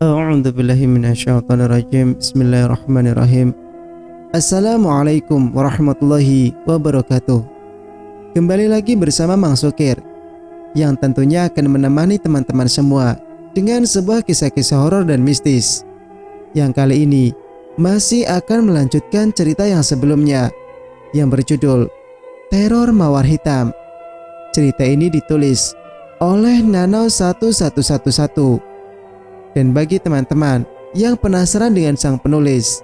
A'udzu billahi minasyaitonir rajim. Bismillahirrahmanirrahim. Assalamualaikum warahmatullahi wabarakatuh. Kembali lagi bersama Mang Sukir, yang tentunya akan menemani teman-teman semua dengan sebuah kisah-kisah horor dan mistis. Yang kali ini masih akan melanjutkan cerita yang sebelumnya, yang berjudul Teror Mawar Hitam. Cerita ini ditulis oleh Nanau 1111. Dan bagi teman-teman yang penasaran dengan sang penulis,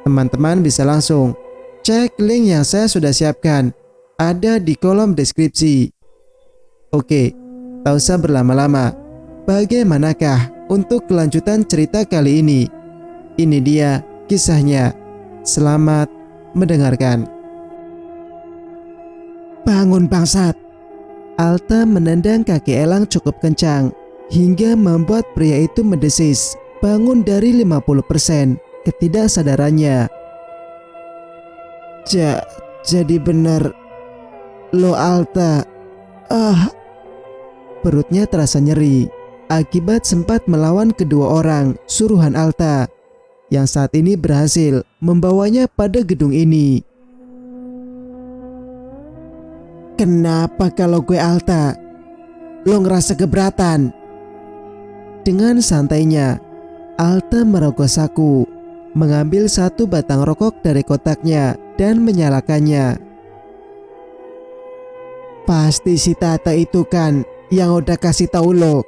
teman-teman bisa langsung cek link yang saya sudah siapkan, ada di kolom deskripsi. Oke, tak usah berlama-lama. Bagaimanakah untuk kelanjutan cerita kali ini? Ini dia kisahnya. Selamat mendengarkan. Bangun bangsat! Alta menendang kaki Elang cukup kencang hingga membuat pria itu mendesis, bangun dari 50% ketidaksadarannya. Jadi benar lo Alta. Perutnya terasa nyeri akibat sempat melawan kedua orang suruhan Alta yang saat ini berhasil membawanya pada gedung ini. Kenapa kalau gue Alta, lo ngerasa keberatan? Dengan santainya, Alta merogoh saku, mengambil satu batang rokok dari kotaknya dan menyalakannya. Pasti si Tata itu kan yang udah kasih tahu lo.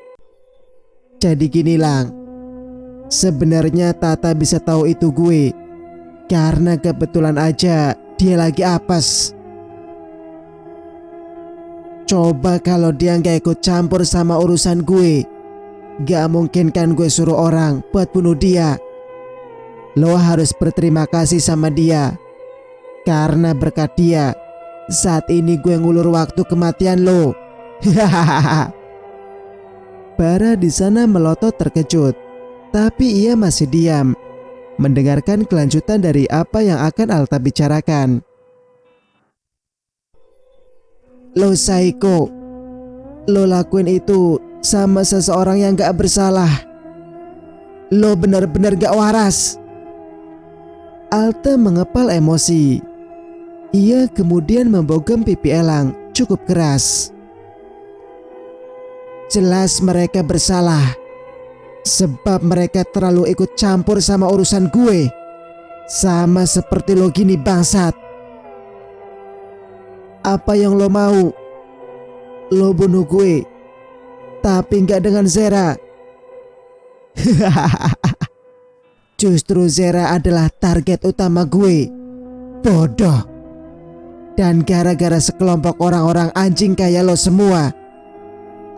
Jadi gini Lang, sebenarnya Tata bisa tahu itu gue karena kebetulan aja dia lagi apes. Coba kalau dia nggak ikut campur sama urusan gue, gak mungkin kan gue suruh orang buat bunuh dia. Lo harus berterima kasih sama dia, karena berkat dia saat ini gue ngulur waktu kematian lo. Bara di sana melotot terkejut, tapi ia masih diam, mendengarkan kelanjutan dari apa yang akan Alta bicarakan. Lo psycho, lo lakuin itu sama seseorang yang gak bersalah. Lo benar-benar gak waras. Alta mengepal emosi. Ia kemudian membogem pipi Elang cukup keras. Jelas mereka bersalah, sebab mereka terlalu ikut campur sama urusan gue. Sama seperti lo gini bangsat. Apa yang lo mau? Lo bunuh gue, tapi nggak dengan Zera. Justru Zera adalah target utama gue. Bodoh. Dan gara-gara sekelompok orang-orang anjing kayak lo semua,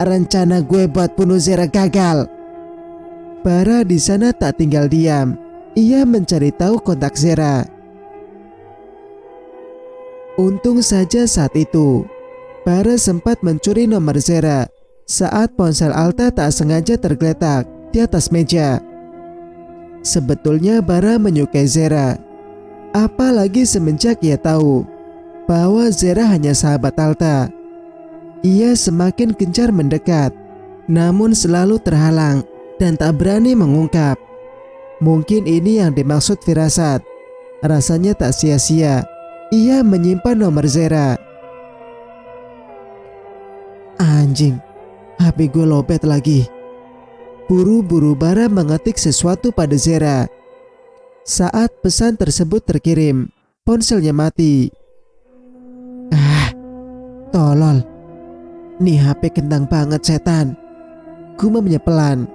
rencana gue buat bunuh Zera gagal. Bara di sana tak tinggal diam. Ia mencari tahu kontak Zera. Untung saja saat itu Bara sempat mencuri nomor Zera saat ponsel Alta tak sengaja tergeletak di atas meja. Sebetulnya Bara menyukai Zera, apalagi semenjak ia tahu bahwa Zera hanya sahabat Alta. Ia semakin gencar mendekat, namun selalu terhalang dan tak berani mengungkap. Mungkin ini yang dimaksud firasat. Rasanya tak sia-sia ia menyimpan nomor Zera. Anjing, HP gue lobet lagi. Buru-buru Bara mengetik sesuatu pada Zera. Saat pesan tersebut terkirim, ponselnya mati. Tolol. Nih HP kentang banget setan. Gumamnya pelan.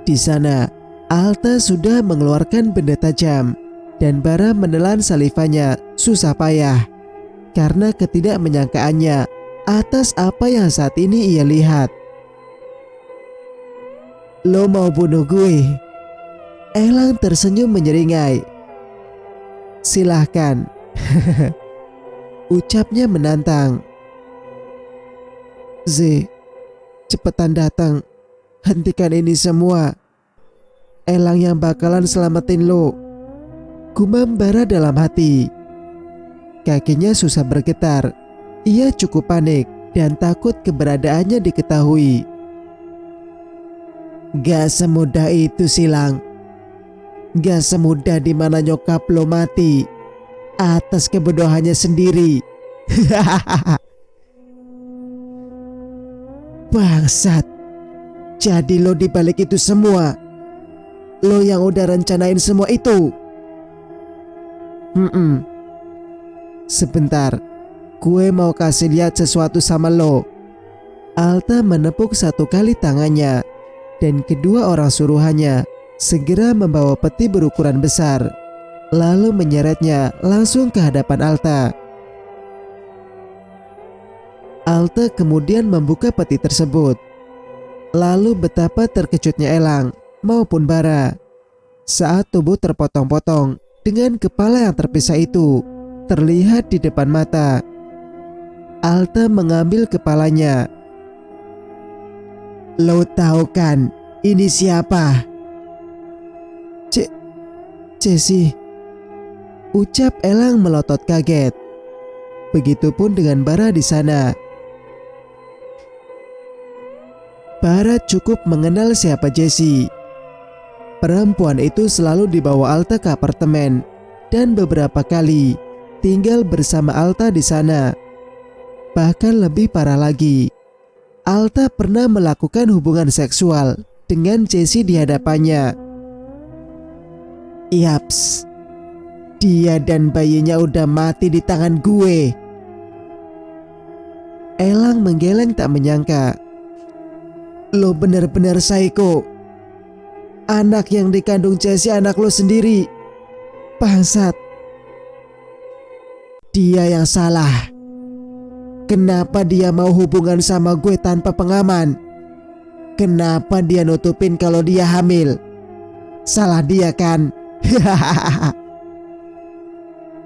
Di sana, Alta sudah mengeluarkan benda tajam dan Bara menelan salivanya susah payah karena ketidakmenyangkaannya atas apa yang saat ini ia lihat. Lo mau bunuh gue? Elang tersenyum menyeringai. Silahkan. Ucapnya menantang. Cepetan datang. Hentikan ini semua. Elang yang bakalan selamatin lo. Gumam Bara dalam hati. Kakinya susah bergetar. Ia cukup panik dan takut keberadaannya diketahui. Gak semudah itu Silang. Gak semudah dimana nyokap lo mati atas kebodohannya sendiri. Bangsat. Jadi lo dibalik itu semua. Lo yang udah rencanain semua itu. Sebentar, gue mau kasih lihat sesuatu sama lo. Alta menepuk satu kali tangannya, dan kedua orang suruhannya segera membawa peti berukuran besar, lalu menyeretnya langsung ke hadapan Alta. Alta kemudian membuka peti tersebut. Lalu betapa terkejutnya Elang maupun Bara saat tubuh terpotong-potong dengan kepala yang terpisah itu terlihat di depan mata. Alta mengambil kepalanya. Lo tahu kan ini siapa? Jessie, ucap Elang melotot kaget. Begitupun dengan Bara di sana. Bara cukup mengenal siapa Jessie. Perempuan itu selalu dibawa Alta ke apartemen dan beberapa kali tinggal bersama Alta di sana. Bahkan lebih parah lagi, Alta pernah melakukan hubungan seksual dengan Jessie di hadapannya. Yaps, dia dan bayinya udah mati di tangan gue. Elang menggeleng tak menyangka. Lo bener-bener psycho. Anak yang dikandung Jessie anak lo sendiri. Bangsat. Dia yang salah. Kenapa dia mau hubungan sama gue tanpa pengaman? Kenapa dia nutupin kalau dia hamil? Salah dia kan?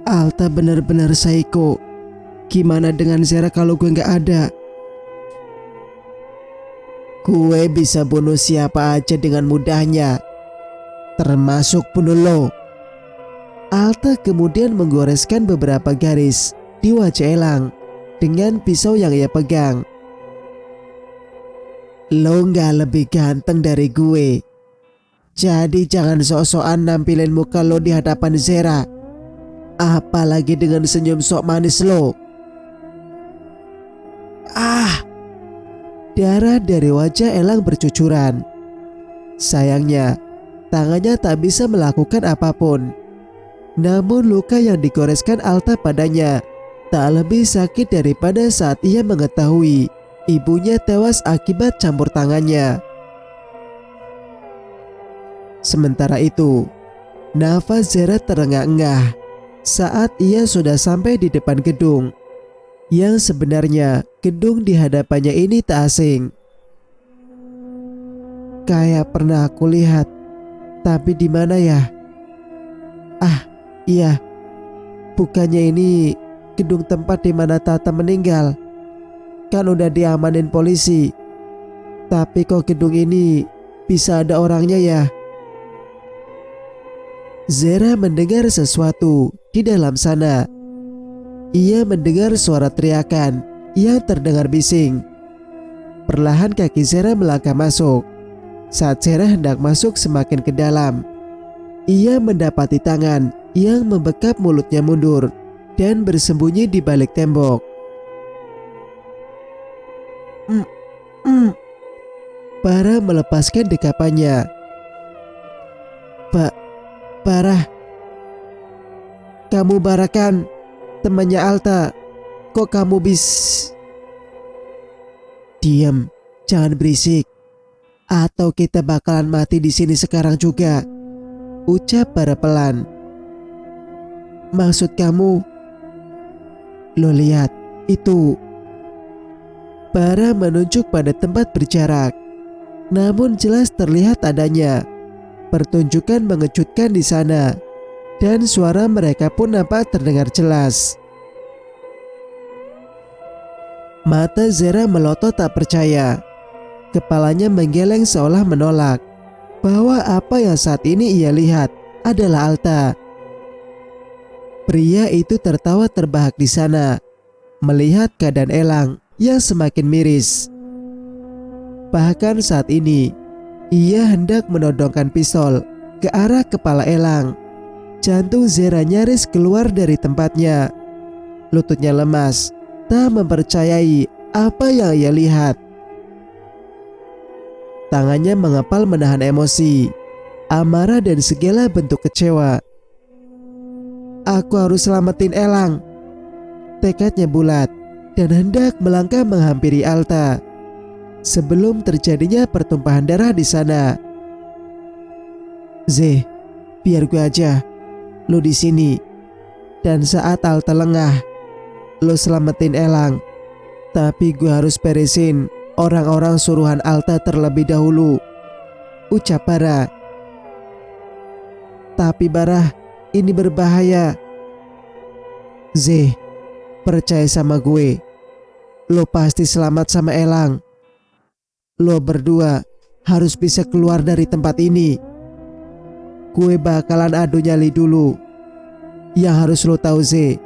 Alta bener-bener psycho. Gimana dengan Zera kalau gue gak ada? Gue bisa bunuh siapa aja dengan mudahnya, termasuk bunuh lo. Alta kemudian menggoreskan beberapa garis di wajah Elang dengan pisau yang ia pegang. Lo gak lebih ganteng dari gue, jadi jangan sok-sokan nampilin muka lo di hadapan Zera, apalagi dengan senyum sok manis lo. Darah dari wajah Elang bercucuran. Sayangnya, tangannya tak bisa melakukan apapun. Namun luka yang digoreskan Alta padanya tak lebih sakit daripada saat ia mengetahui ibunya tewas akibat campur tangannya. Sementara itu, nafas Zera terengah-engah saat ia sudah sampai di depan gedung. Yang sebenarnya gedung di hadapannya ini tak asing. Kayak pernah aku lihat, tapi di mana ya? Iya, bukannya ini gedung tempat di mana Tata meninggal? Kan udah diamanin polisi. Tapi kok gedung ini bisa ada orangnya ya? Zera mendengar sesuatu di dalam sana. Ia mendengar suara teriakan yang terdengar bising. Perlahan kaki Zera melangkah masuk. Saat Zera hendak masuk semakin ke dalam, ia mendapati tangan yang membekap mulutnya mundur dan bersembunyi di balik tembok. Bara melepaskan dekapannya. Bara, kamu Bara kan? Temannya Alta, kok kamu Diam, jangan berisik, atau kita bakalan mati di sini sekarang juga, ucap Bara pelan. Maksud kamu? Lo lihat, itu. Bara menunjuk pada tempat berjarak, namun jelas terlihat adanya pertunjukan mengejutkan di sana. Dan suara mereka pun nampak terdengar jelas. Mata Zera melotot tak percaya. Kepalanya menggeleng seolah menolak bahwa apa yang saat ini ia lihat adalah Alta. Pria itu tertawa terbahak di sana melihat keadaan Elang yang semakin miris. Bahkan saat ini Ia hendak menodongkan pistol ke arah kepala Elang. Jantung Zera nyaris keluar dari tempatnya. Lututnya lemas, tak mempercayai apa yang ia lihat. Tangannya mengepal menahan emosi, amarah dan segala bentuk kecewa. Aku harus selamatin Elang. Tekadnya bulat dan hendak melangkah menghampiri Alta sebelum terjadinya pertumpahan darah di sana. Z, biar gue aja. Lo di sini. Dan saat Alta lengah, lo selamatin Elang. Tapi gue harus beresin orang-orang suruhan Alta terlebih dahulu, ucap Barah. Tapi Barah, ini berbahaya. Z, percaya sama gue. Lo pasti selamat sama Elang. Lo berdua harus bisa keluar dari tempat ini. Gue bakalan adu nyali dulu. Yang harus lo tahu Z,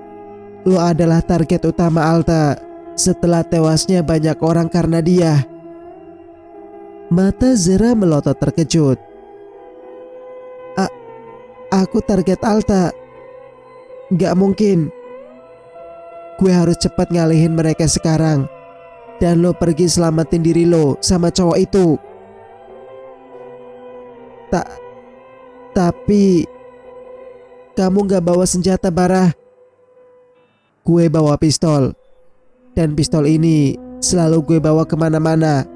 lo adalah target utama Alta setelah tewasnya banyak orang karena dia. Mata Zera melotot terkejut. Aku target Alta? Gak mungkin. Gue harus cepat ngalihin mereka sekarang. Dan lo pergi selamatin diri lo sama cowok itu. Tapi kamu gak bawa senjata, Barah. Gue bawa pistol. Dan pistol ini selalu gue bawa kemana-mana.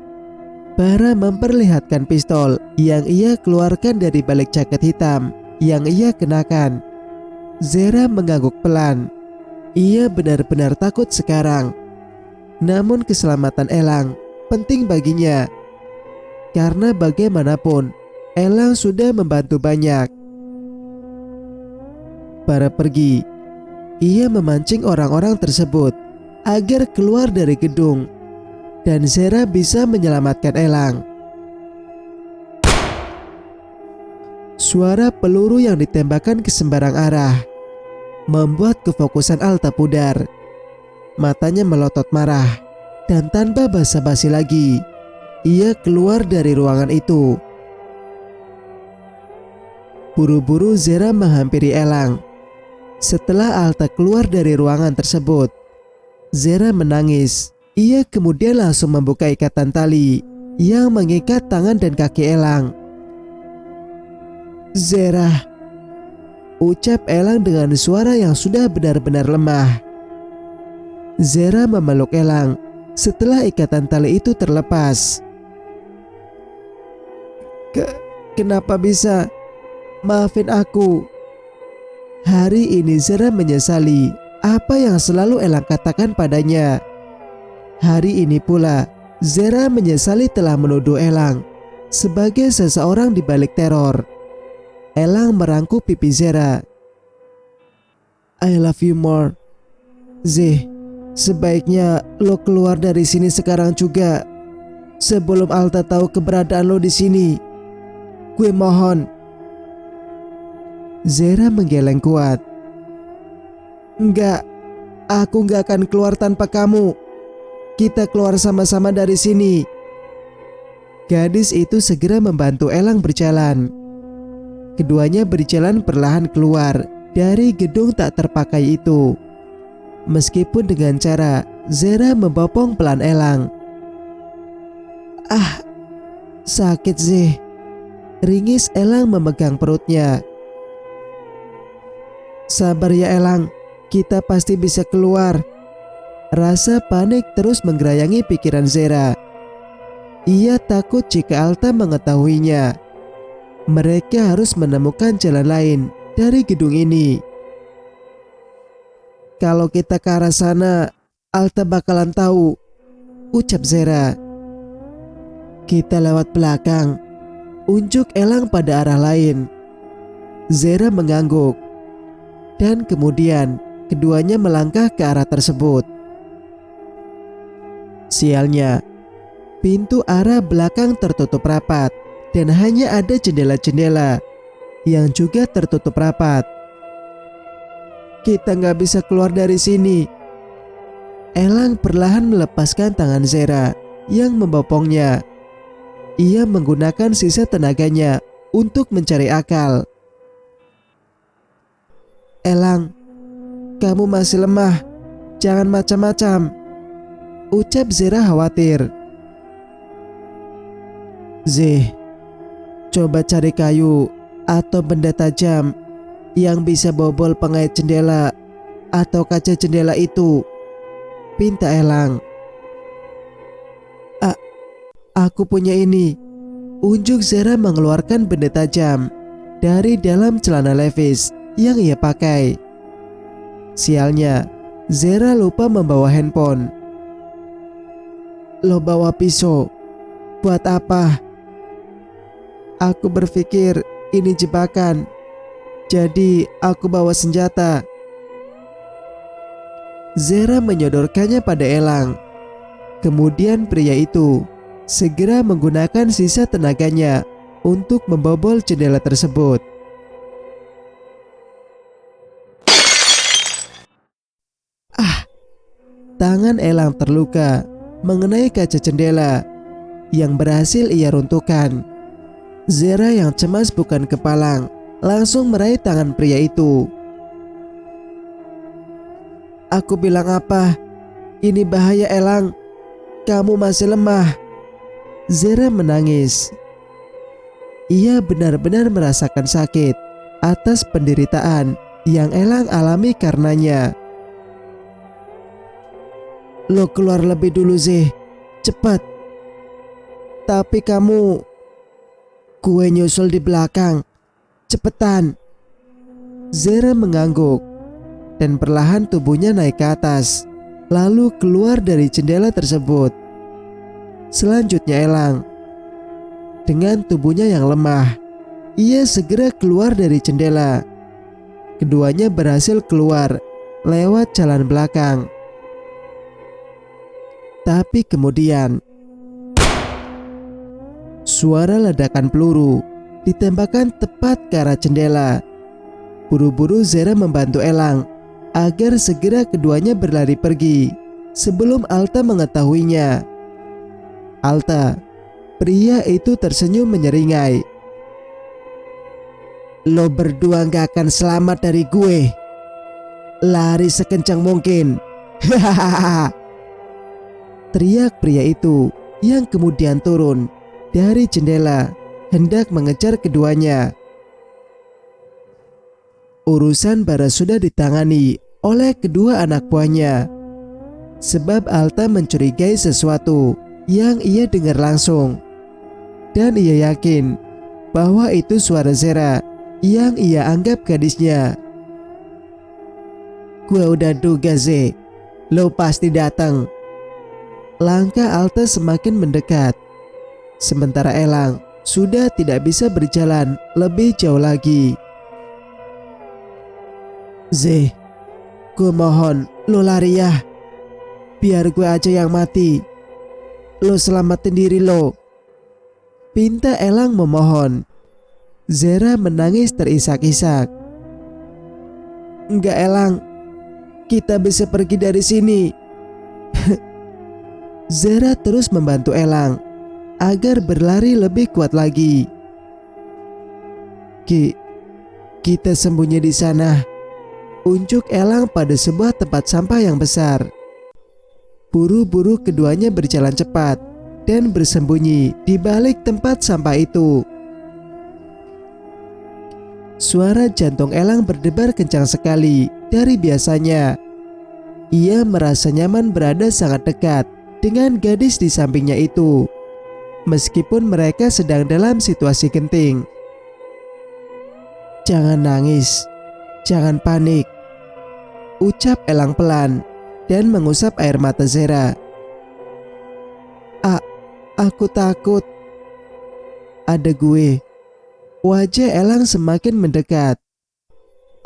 Barah memperlihatkan pistol yang ia keluarkan dari balik jaket hitam yang ia kenakan. Zera mengangguk pelan. Ia benar-benar takut sekarang. Namun keselamatan Elang penting baginya. Karena bagaimanapun Elang sudah membantu banyak. Barah pergi. Ia memancing orang-orang tersebut agar keluar dari gedung dan Zera bisa menyelamatkan Elang. Suara peluru yang ditembakkan ke sembarang arah membuat kefokusan Alta pudar. Matanya melotot marah dan tanpa basa-basi lagi, ia keluar dari ruangan itu. Buru-buru Zera menghampiri Elang. Setelah Alta keluar dari ruangan tersebut, Zera menangis. Ia kemudian langsung membuka ikatan tali yang mengikat tangan dan kaki Elang. Zera, ucap Elang dengan suara yang sudah benar-benar lemah. Zera memeluk Elang setelah ikatan tali itu terlepas. Kenapa bisa? Maafin aku. Hari ini Zera menyesali apa yang selalu Elang katakan padanya. Hari ini pula Zera menyesali telah menuduh Elang sebagai seseorang di balik teror. Elang merangkup pipi Zera. I love you more. Z, sebaiknya lo keluar dari sini sekarang juga, sebelum Alta tahu keberadaan lo di sini. Gue mohon. Zera menggeleng kuat. Enggak, aku enggak akan keluar tanpa kamu. Kita keluar sama-sama dari sini. Gadis itu segera membantu Elang berjalan. Keduanya berjalan perlahan keluar dari gedung tak terpakai itu. Meskipun dengan cara Zera membopong pelan Elang. Sakit Z. Ringis Elang memegang perutnya. Sabar ya Elang, kita pasti bisa keluar. Rasa panik terus menggerayangi pikiran Zera. Ia takut jika Alta mengetahuinya. Mereka harus menemukan jalan lain dari gedung ini. Kalau kita ke arah sana, Alta bakalan tahu, ucap Zera. Kita lewat belakang, unjuk Elang pada arah lain. Zera mengangguk. Dan kemudian keduanya melangkah ke arah tersebut. Sialnya, pintu arah belakang tertutup rapat dan hanya ada jendela-jendela yang juga tertutup rapat. Kita nggak bisa keluar dari sini. Elang perlahan melepaskan tangan Zera yang membopongnya. ia menggunakan sisa tenaganya untuk mencari akal. "Elang, kamu masih lemah. Jangan macam-macam," ucap Zera khawatir. "Zeh, coba cari kayu atau benda tajam yang bisa bobol pengait jendela atau kaca jendela itu," pinta Elang. Aku punya ini," unjuk Zera mengeluarkan benda tajam dari dalam celana levis yang ia pakai. Sialnya, Zera lupa membawa handphone. "Lo bawa pisau. Buat apa?" "Aku berpikir ini jebakan, jadi aku bawa senjata." Zera menyodorkannya pada Elang. Kemudian pria itu segera menggunakan sisa tenaganya untuk membobol jendela tersebut. Tangan Elang terluka mengenai kaca jendela yang berhasil ia runtuhkan. Zera yang cemas bukan kepalang langsung meraih tangan pria itu. "Aku bilang apa? Ini bahaya, Elang. Kamu masih lemah." Zera menangis. Ia benar-benar merasakan sakit atas penderitaan yang Elang alami karenanya. "Lo keluar lebih dulu, Zeh. Cepat." "Tapi kamu..." "Gue nyusul di belakang. Cepetan." Zera mengangguk dan perlahan tubuhnya naik ke atas, lalu keluar dari jendela tersebut. Selanjutnya Elang. Dengan tubuhnya yang lemah, ia segera keluar dari jendela. Keduanya berhasil keluar lewat jalan belakang. Tapi kemudian suara ledakan peluru ditembakkan tepat ke arah jendela. Buru-buru Zera membantu Elang agar segera keduanya berlari pergi sebelum Alta mengetahuinya. Alta, pria itu tersenyum menyeringai. "Lo berdua gak akan selamat dari gue. Lari sekencang mungkin." Hahaha. Teriak pria itu yang kemudian turun dari jendela hendak mengejar keduanya. Urusan Bara sudah ditangani oleh kedua anak buahnya, sebab Alta mencurigai sesuatu yang ia dengar langsung, dan ia yakin bahwa itu suara Zera yang ia anggap gadisnya. "Gue udah duga, Zeh, lo pasti datang." Langkah Alta semakin mendekat, sementara Elang sudah tidak bisa berjalan lebih jauh lagi. "Zeh, gue mohon lo lari ya. Biar gue aja yang mati. Lo selamatin diri lo," pinta Elang memohon. Zera menangis terisak-isak. "Enggak, Elang. Kita bisa pergi dari sini." Zera terus membantu Elang agar berlari lebih kuat lagi. Kita sembunyi di sana," unjuk Elang pada sebuah tempat sampah yang besar. Buru-buru keduanya berjalan cepat dan bersembunyi di balik tempat sampah itu. Suara jantung Elang berdebar kencang sekali dari biasanya. Ia merasa nyaman berada sangat dekat dengan gadis di sampingnya itu, meskipun mereka sedang dalam situasi genting. "Jangan nangis, jangan panik," ucap Elang pelan dan mengusap air mata Zera. Aku takut." "Ada gue." Wajah Elang semakin mendekat,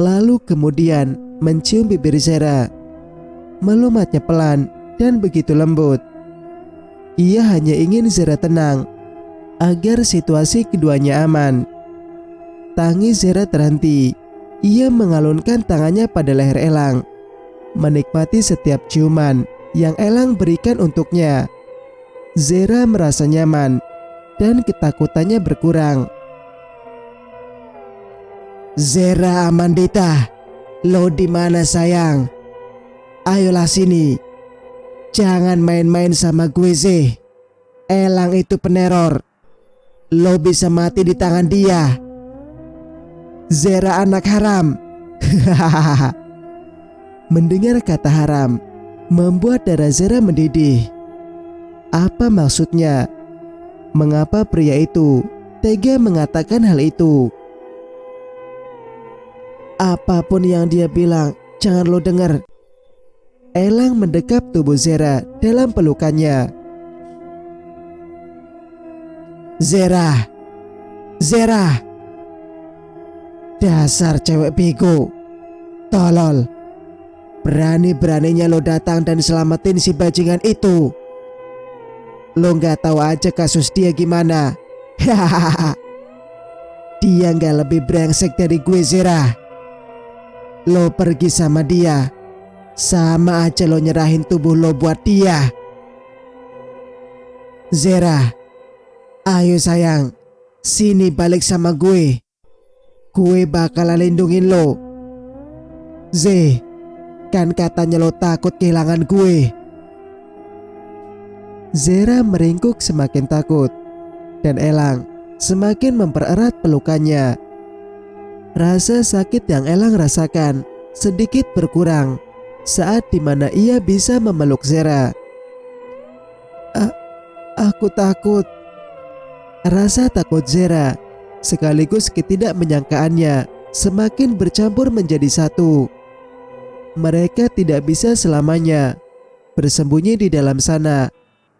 lalu kemudian mencium bibir Zera. Melumatnya pelan dan begitu lembut. Ia hanya ingin Zera tenang agar situasi keduanya aman. Tangis Zera terhenti. Ia mengalunkan tangannya pada leher Elang, menikmati setiap ciuman yang Elang berikan untuknya. Zera merasa nyaman dan ketakutannya berkurang. "Zera Amandita, lo di mana sayang? Ayolah sini. Jangan main-main sama gue, Ze. Elang itu peneror. Lo bisa mati di tangan dia. Zera anak haram." Mendengar kata haram membuat darah Zera mendidih. Apa maksudnya? Mengapa pria itu tega mengatakan hal itu? "Apapun yang dia bilang, jangan lo dengar." Elang mendekap tubuh Zera dalam pelukannya. "Zera, Zera, dasar cewek bego, tolol. Berani-beraninya lo datang dan selamatin si bajingan itu. Lo nggak tahu aja kasus dia gimana. Hahaha. Dia nggak lebih brengsek dari gue, Zera. Lo pergi sama dia, sama aja lo nyerahin tubuh lo buat dia. Zera, ayo sayang, sini balik sama gue. Gue bakalan lindungin lo. Z, kan katanya lo takut kehilangan gue." Zera meringkuk semakin takut, dan Elang semakin mempererat pelukannya. Rasa sakit yang Elang rasakan sedikit berkurang saat dimana ia bisa memeluk Zera. Aku takut." Rasa takut Zera sekaligus ketidakmenyangkaannya semakin bercampur menjadi satu. Mereka tidak bisa selamanya bersembunyi di dalam sana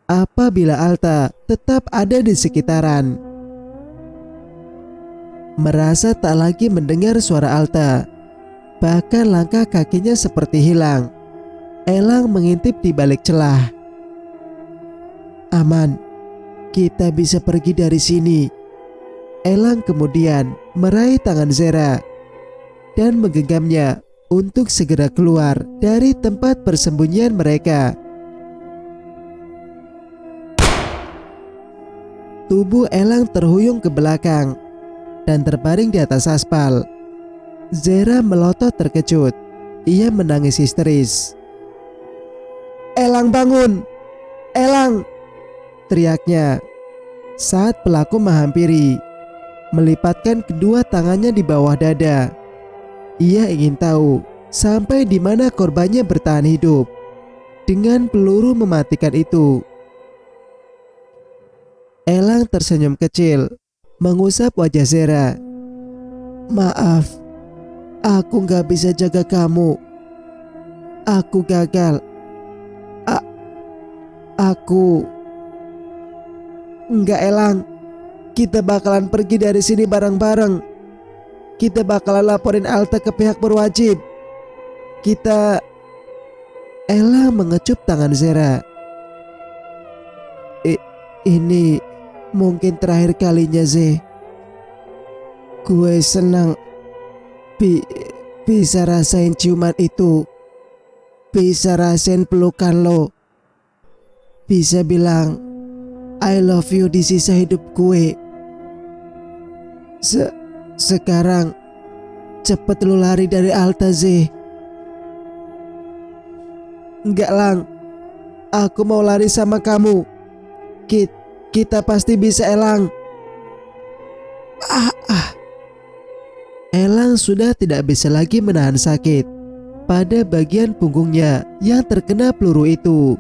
apabila Alta tetap ada di sekitaran. Merasa tak lagi mendengar suara Alta, bahkan langkah kakinya seperti hilang, Elang mengintip di balik celah. "Aman, kita bisa pergi dari sini." Elang kemudian meraih tangan Zera dan menggenggamnya untuk segera keluar dari tempat persembunyian mereka. Tubuh Elang terhuyung ke belakang dan terbaring di atas aspal. Zera melotot terkejut. Ia menangis histeris. "Elang, bangun! Elang!" teriaknya saat pelaku menghampiri, melipatkan kedua tangannya di bawah dada. Ia ingin tahu sampai di mana korbannya bertahan hidup dengan peluru mematikan itu. Elang tersenyum kecil, mengusap wajah Zera. "Maaf, aku gak bisa jaga kamu. Aku gagal. Aku..." "Enggak, Elang. Kita bakalan pergi dari sini bareng-bareng. Kita bakalan laporin Alta ke pihak berwajib. Kita..." Elang mengecup tangan Zera. Ini mungkin terakhir kalinya, Z. Gue senang bisa rasain ciuman itu, bisa rasain pelukan lo, bisa bilang I love you di sisa hidup gue. Sekarang cepet lo lari dari Alta, Z. "Enggak, Lang. Aku mau lari sama kamu. Kita pasti bisa, Elang." Elang sudah tidak bisa lagi menahan sakit pada bagian punggungnya yang terkena peluru itu.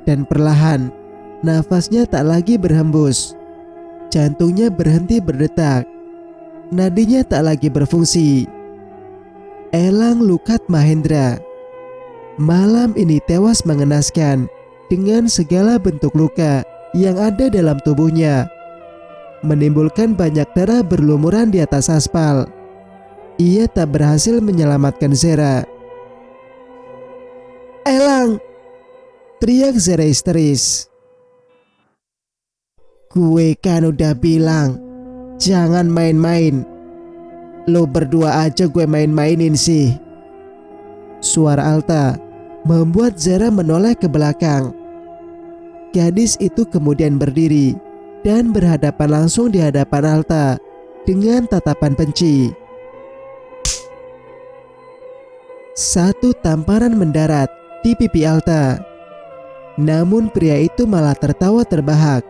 Dan perlahan nafasnya tak lagi berhembus. Jantungnya berhenti berdetak. Nadinya tak lagi berfungsi. Elang Lukat Mahendra malam ini tewas mengenaskan dengan segala bentuk luka yang ada dalam tubuhnya, menimbulkan banyak darah berlumuran di atas aspal. Ia tak berhasil menyelamatkan Zera. "Elang!" teriak Zera histeris. "Gue kan udah bilang jangan main-main. Lo berdua aja gue main-mainin sih." Suara Alta membuat Zera menoleh ke belakang. Gadis itu kemudian berdiri dan berhadapan langsung di hadapan Alta dengan tatapan benci. Satu tamparan mendarat di pipi Alta. Namun pria itu malah tertawa terbahak.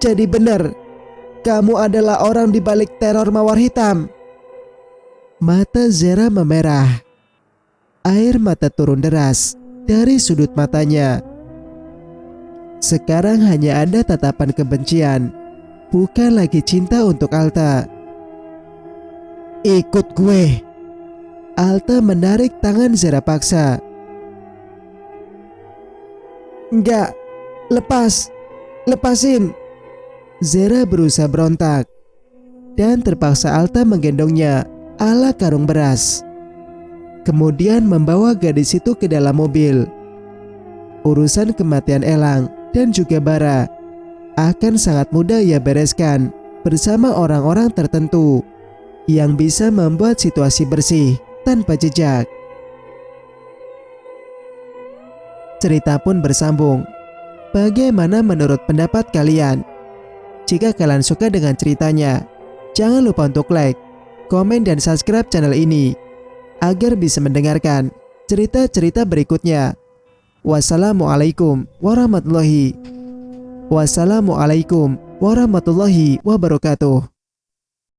Jadi benar, kamu adalah orang di balik teror Mawar Hitam. Mata Zera memerah. Air mata turun deras dari sudut matanya. Sekarang hanya ada tatapan kebencian, bukan lagi cinta untuk Alta. Ikut gue. Alta menarik tangan Zera paksa. Enggak, lepasin. Zera berusaha berontak dan terpaksa Alta menggendongnya ala karung beras. Kemudian membawa gadis itu ke dalam mobil. Urusan kematian Elang dan juga Bara akan sangat mudah ia bereskan bersama orang-orang tertentu yang bisa membuat situasi bersih tanpa jejak. Cerita pun bersambung. Bagaimana menurut pendapat kalian? Jika kalian suka dengan ceritanya, jangan lupa untuk like, komen, dan subscribe channel ini agar bisa mendengarkan cerita-cerita berikutnya. Wassalamualaikum warahmatullahi wabarakatuh.